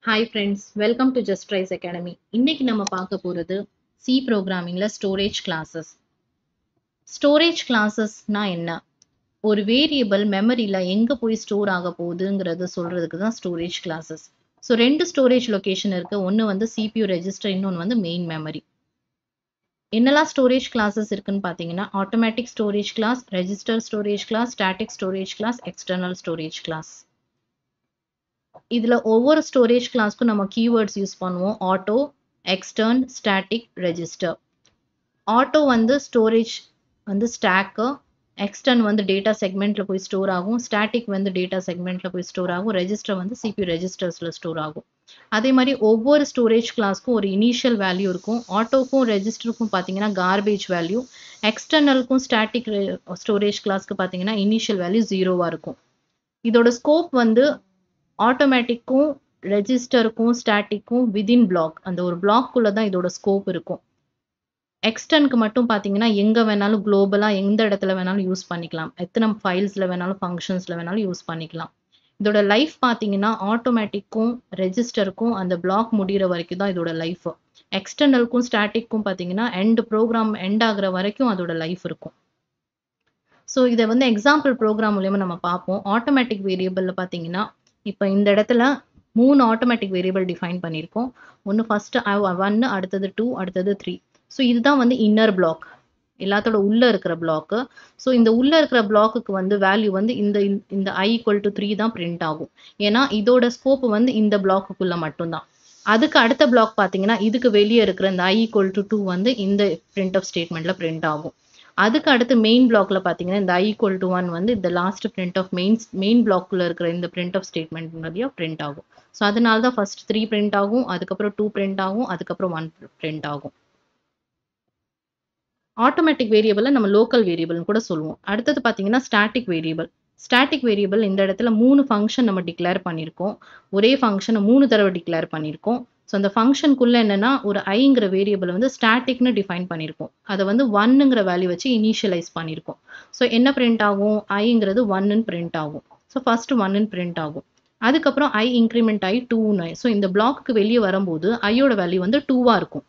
Hi friends, welcome to Just Rise Academy. இன்னைக்கு நம்ம பார்க்க போறது C programmingல storage classes. Storage classes என்ன? ஒரு வேரியபிள் மெமரியில எங்க போய் ஸ்டோர் ஆக போகுதுங்கிறத சொல்றதுக்கு தான் ஸ்டோரேஜ் கிளாஸஸ். ஸோ ரெண்டு ஸ்டோரேஜ் லொகேஷன் இருக்கு. ஒன்று வந்து CPU ரெஜிஸ்டர், இன்னொன்று வந்து மெயின் மெமரி. என்னெல்லாம் ஸ்டோரேஜ் கிளாஸஸ் இருக்குன்னு பார்த்தீங்கன்னா automatic storage class, register storage class, static storage class, external storage class. இதுல ஒவ்வொரு ஸ்டோரேஜ் கிளாஸ்க்கும் நம்ம கீவேர்ட்ஸ் யூஸ் பண்ணுவோம். Auto, extern, static, register. Auto வந்து ஸ்டோரேஜ் வந்து ஸ்டாக்கு, எக்ஸ்டர்ன் வந்து டேட்டா செக்மெண்ட்ல போய் ஸ்டோர் ஆகும், ஸ்டாட்டிக் வந்து டேட்டா செக்மெண்ட்ல போய் ஸ்டோர் ஆகும், ரெஜிஸ்டர் வந்து CPU ரெஜிஸ்டர்ஸ்ல ஸ்டோர் ஆகும். அதே மாதிரி ஒவ்வொரு ஸ்டோரேஜ் கிளாஸ்க்கும் ஒரு இனிஷியல் வேல்யூ இருக்கும். ஆட்டோக்கும் ரெஜிஸ்டருக்கும் பார்த்தீங்கன்னா கார்பேஜ் வேல்யூ, எக்ஸ்டர்னலுக்கும் ஸ்டாட்டிக் ஸ்டோரேஜ் கிளாஸ்க்கு பார்த்தீங்கன்னா இனிஷியல் வேல்யூ 0வா இருக்கும். இதோட ஸ்கோப் வந்து ஆட்டோமேட்டிக்கும் ரெஜிஸ்டருக்கும் ஸ்டாட்டிக்கும் விதின் பிளாக், அந்த ஒரு பிளாக்குள்ள தான் இதோட ஸ்கோப் இருக்கும். எக்ஸ்டர்னுக்கு மட்டும் பார்த்தீங்கன்னா எங்க வேணாலும் குளோபலா எந்த இடத்துல வேணாலும் யூஸ் பண்ணிக்கலாம். எத்தனை ஃபைல்ஸ்ல வேணாலும் ஃபங்க்ஷன்ஸ்ல வேணாலும் யூஸ் பண்ணிக்கலாம். இதோட லைஃப் பார்த்தீங்கன்னா ஆட்டோமேட்டிக்கும் ரெஜிஸ்டருக்கும் அந்த பிளாக் முடிகிற வரைக்கும் தான் இதோட லைஃப். எக்ஸ்டர்னலுக்கும் ஸ்டாட்டிக்கும் பார்த்தீங்கன்னா ப்ரோக்ராம் எண்ட் ஆகுற வரைக்கும் அதோட லைஃப் இருக்கும். ஸோ இதை வந்து எக்ஸாம்பிள் ப்ரோக்ராம் மூலியமா நம்ம பார்ப்போம். ஆட்டோமேட்டிக் வேரியபிள்ல பார்த்தீங்கன்னா இப்போ இந்த இடத்துல 3 ஆட்டோமேட்டிக் வேரியபிள் டிஃபைன் பண்ணியிருக்கோம். ஒன்று ஃபர்ஸ்ட் 1, அடுத்தது 2, அடுத்தது 3. ஸோ இதுதான் வந்து இன்னர் பிளாக், எல்லாத்தோட உள்ள இருக்கிற பிளாக்கு. ஸோ இந்த உள்ள இருக்கிற பிளாக்குக்கு வந்து வேல்யூ வந்து இந்த I = 3 தான் பிரிண்ட் ஆகும். ஏன்னா இதோட ஸ்கோப் வந்து இந்த பிளாக்குக்குள்ள மட்டும்தான். அதுக்கு அடுத்த பிளாக் பார்த்தீங்கன்னா இதுக்கு வெளியே இருக்கிற இந்த I = 2 வந்து இந்த பிரிண்ட் ஆஃப் ஸ்டேட்மெண்ட்ல பிரிண்ட் ஆகும். அதுக்கு அடுத்து மெயின் பிளாக்ல பார்த்தீங்கன்னா இந்த I = 1 வந்து இந்த லாஸ்ட் பிரிண்ட் ஆஃப் மெயின் பிளாக்ல இருக்கிற இந்த பிரிண்ட் ஆஃப் ஸ்டேட்மெண்ட் நிறைய பிரிண்ட் ஆகும். ஸோ அதனால தான் ஃபர்ஸ்ட் 3 பிரிண்ட் ஆகும், அதுக்கப்புறம் 2 பிரிண்ட் ஆகும், அதுக்கப்புறம் 1 பிரிண்ட் ஆகும். ஆட்டோமேட்டிக் வேரியபிளை நம்ம லோக்கல் வேரியபிள்னு கூட சொல்லுவோம். அடுத்தது பார்த்தீங்கன்னா ஸ்டாட்டிக் வேரியபிள். ஸ்டாட்டிக் வேரியபிள் இந்த இடத்துல 3 ஃபங்க்ஷன் நம்ம டிக்ளேர் பண்ணியிருக்கோம். ஒரே ஃபங்க்ஷனை 3 தடவை டிக்ளேர் பண்ணியிருக்கோம். ஸோ அந்த ஃபங்க்ஷனுக்குள்ள என்னன்னா ஒரு ஐங்கிற வேரியபிள் வந்து ஸ்டாட்டிக்னு டிஃபைன் பண்ணியிருக்கோம். அதை வந்து 1ங்கிற வேல்யூ வச்சு இனிஷியலைஸ் பண்ணியிருக்கோம். ஸோ என்ன பிரிண்ட் ஆகும்? ஐங்கிறது 1ன்னு பிரிண்ட் ஆகும். ஸோ ஃபர்ஸ்ட் 1ன்னு பிரிண்ட் ஆகும். அதுக்கப்புறம் I இன்க்ரிமெண்ட் ஆகி 2ன்னு. ஸோ இந்த பிளாக்கு வெளியே வரும்போது ஐயோட வேல்யூ வந்து 2வா இருக்கும்.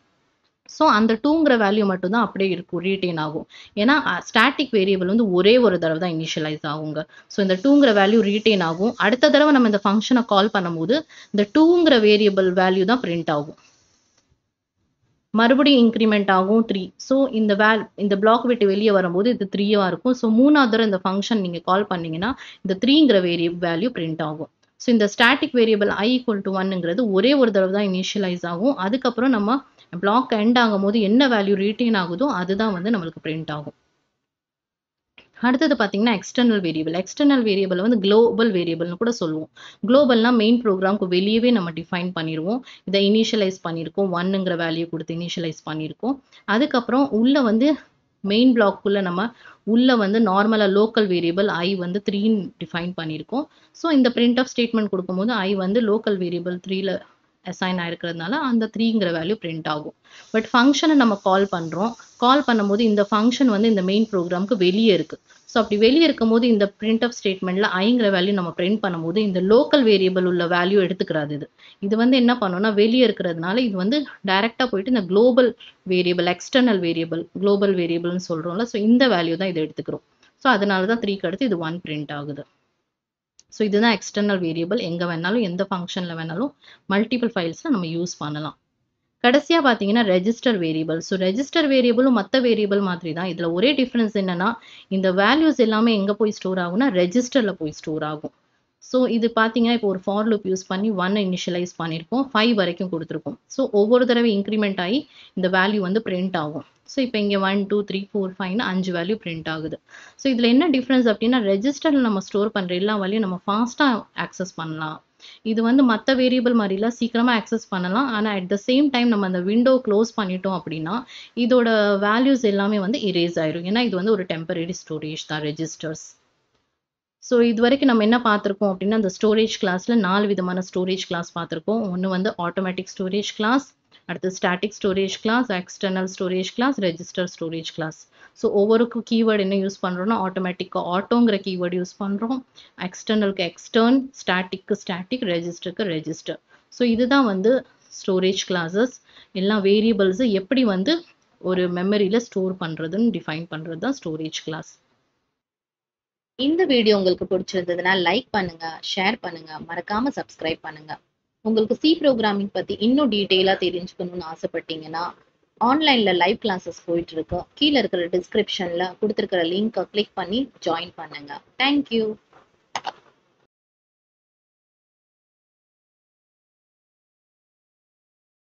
ஸோ அந்த 2ங்கிற வேல்யூ மட்டும் தான் அப்படியே இருக்கும், ரீட்டைன் ஆகும். ஏன்னா ஸ்டாட்டிக் வேரியபிள் வந்து ஒரே ஒரு தடவை தான் இனிஷியலைஸ் ஆகுங்க. ஸோ இந்த 2ங்கிற வேல்யூ ரீட்டைன் ஆகும். அடுத்த தடவை நம்ம இந்த ஃபங்க்ஷனை கால் பண்ணும்போது இந்த 2ங்கிற வேரியபிள் வேல்யூ தான் பிரிண்ட் ஆகும். மறுபடியும் இன்க்ரிமெண்ட் ஆகும் 3. ஸோ இந்த பிளாக் விட்டு வெளியே வரும்போது இது 3வா இருக்கும். ஸோ 3வது தடவை இந்த ஃபங்க்ஷன் நீங்கள் கால் பண்ணீங்கன்னா இந்த 3ங்கிற வேல்யூ பிரிண்ட் ஆகும். ஸோ இந்த ஸ்டாட்டிக் வேரியபிள் I = 1ங்கிறது ஒரே ஒரு தடவை தான் இனிஷியலைஸ் ஆகும். அதுக்கப்புறம் நம்ம பிளாக் எண்ட் ஆகும்போது என்ன வேல்யூ ரீட்டைன் ஆகுதோ அதுதான் வந்து நம்மளுக்கு பிரிண்ட் ஆகும். அடுத்தது பார்த்தீங்கன்னா எக்ஸ்டர்னல் வேரியபிள். எக்ஸ்டர்னல் வேரியபிள் வந்து குளோபல் வேரியபிள்னு கூட சொல்லுவோம். குளோபல்னா மெயின் ப்ரோக்ராம்க்கு வெளியவே நம்ம டிஃபைன் பண்ணிடுவோம். இதை இனிஷியலைஸ் பண்ணியிருக்கோம், 1ங்கிற வேல்யூ கொடுத்து இனிஷியலைஸ் பண்ணியிருக்கோம். அதுக்கப்புறம் உள்ள வந்து மெயின் பிளாக்குள்ள நம்ம உள்ள வந்து நார்மலாக லோக்கல் வேரியபிள் I வந்து 3ன்னு டிஃபைன் பண்ணியிருக்கோம். ஸோ இந்த பிரிண்ட் ஆஃப் ஸ்டேட்மெண்ட் கொடுக்கும்போது I வந்து லோக்கல் வேரியபிள் 3ல அசைன் ஆயிருக்கிறதுனால அந்த 3ங்கிற வேல்யூ பிரிண்ட் ஆகும். பட் ஃபங்க்ஷனை நம்ம கால் பண்ணுறோம். கால் பண்ணும்போது இந்த ஃபங்க்ஷன் வந்து இந்த மெயின் ப்ரோக்ராம்க்கு வெளியே இருக்கு. ஸோ அப்படி வெளியே இருக்கும்போது இந்த பிரிண்ட் ஆஃப் ஸ்டேட்மெண்ட்ல ஐங்கிற வேல்யூ நம்ம பிரிண்ட் பண்ணும்போது இந்த லோக்கல் வேரியபிள் உள்ள வேல்யூ எடுத்துக்கிறாது. இது வந்து என்ன பண்ணும்னா வெளியே இருக்கிறதுனால இது வந்து டைரக்டா போயிட்டு இந்த global variable, external variable, global வேரியபிள்னு சொல்றோம்ல. ஸோ இந்த வேல்யூ தான் இதை எடுத்துக்கிறோம். ஸோ அதனால தான் 3க்கு அடுத்து இது 1 பிரிண்ட் ஆகுது. ஸோ இதுதான் எக்ஸ்டர்னல் வேரியபிள். எங்கே வேணாலும் எந்த ஃபங்க்ஷனில் வேணாலும் மல்டிபிள் ஃபைல்ஸில் நம்ம யூஸ் பண்ணலாம். கடைசியாக பார்த்தீங்கன்னா ரெஜிஸ்டர் வேரியபிள். ஸோ ரெஜிஸ்டர் வேரியபிளும் மற்ற வேரியபிள் மாதிரி தான். இதில் ஒரே டிஃப்ரென்ஸ் என்னன்னா இந்த வேல்யூஸ் எல்லாமே எங்கே போய் ஸ்டோர் ஆகும்னா ரெஜிஸ்டரில் போய் ஸ்டோர் ஆகும். ஸோ இது பார்த்தீங்கன்னா இப்போ ஒரு ஃபார் லூப் யூஸ் பண்ணி 1 இனிஷியலைஸ் பண்ணியிருக்கோம், 5 வரைக்கும் கொடுத்துருக்கோம். ஸோ ஒவ்வொரு தடவை இன்க்ரிமெண்ட் ஆகி இந்த வேல்யூ வந்து பிரிண்ட் ஆகும். ஸோ இப்போ இங்கே 1, 2, 3, 4, 5ன்னு 5 வேல்யூ பிரிண்ட் ஆகுது. ஸோ இதில் என்ன டிஃப்ரென்ஸ் அப்படின்னா ரெஜிஸ்டரில் நம்ம ஸ்டோர் பண்ணுற எல்லா வேல்யூ நம்ம ஃபாஸ்ட்டாக ஆக்சஸ் பண்ணலாம். இது வந்து மற்ற வேரியபிள் மாதிரிலாம் சீக்கிரமாக ஆக்சஸ் பண்ணலாம். ஆனால் அட் த சேம் டைம் நம்ம அந்த விண்டோ க்ளோஸ் பண்ணிட்டோம் அப்படின்னா இதோட வேல்யூஸ் எல்லாமே வந்து இரேஸ் ஆயிரும். ஏன்னா இது வந்து ஒரு டெம்பரரி ஸ்டோரேஜ் தான் ரெஜிஸ்டர்ஸ். ஸோ இதுவரைக்கும் நம்ம என்ன பார்த்துருக்கோம் அப்படின்னா அந்த ஸ்டோரேஜ் கிளாஸில் 4 விதமான ஸ்டோரேஜ் கிளாஸ் பார்த்துருக்கோம். ஒன்று வந்து ஆட்டோமேட்டிக் ஸ்டோரேஜ் கிளாஸ், அடுத்து static storage class, external storage class, register storage class. So ஒவ்வொருக்கும் கீவேர்டு என்ன யூஸ் பண்ணுறோம்னா ஆட்டோமேட்டிக்கு ஆட்டோங்கிற கீவேர்டு யூஸ் பண்ணுறோம், எக்ஸ்டர்னலுக்கு எக்ஸ்டர்ன், ஸ்டாட்டிக்கு ஸ்டாட்டிக், ரெஜிஸ்டருக்கு ரெஜிஸ்டர். ஸோ இதுதான் வந்து ஸ்டோரேஜ் கிளாஸஸ். எல்லா வேரியபிள்ஸை எப்படி வந்து ஒரு மெமரியில் ஸ்டோர் பண்ணுறதுன்னு டிஃபைன் பண்ணுறது தான் ஸ்டோரேஜ் கிளாஸ். இந்த வீடியோ உங்களுக்கு பிடிச்சிருந்ததுன்னா லைக் பண்ணுங்க, ஷேர் பண்ணுங்க, மறக்காம சப்ஸ்கிரைப் பண்ணுங்க. உங்களுக்கு சி ப்ரோக்ராமிங் பத்தி இன்னும் டீட்டெயிலா தெரிஞ்சுக்கணும்னு ஆசைப்பட்டீங்கன்னா ஆன்லைன்ல லைவ் கிளாஸஸ் போயிட்டு இருக்கு. கீழே இருக்கிற டிஸ்கிரிப்ஷன்ல கொடுத்துருக்கிற லிங்கை கிளிக் பண்ணி ஜாயின் பண்ணுங்க. தேங்க்யூ.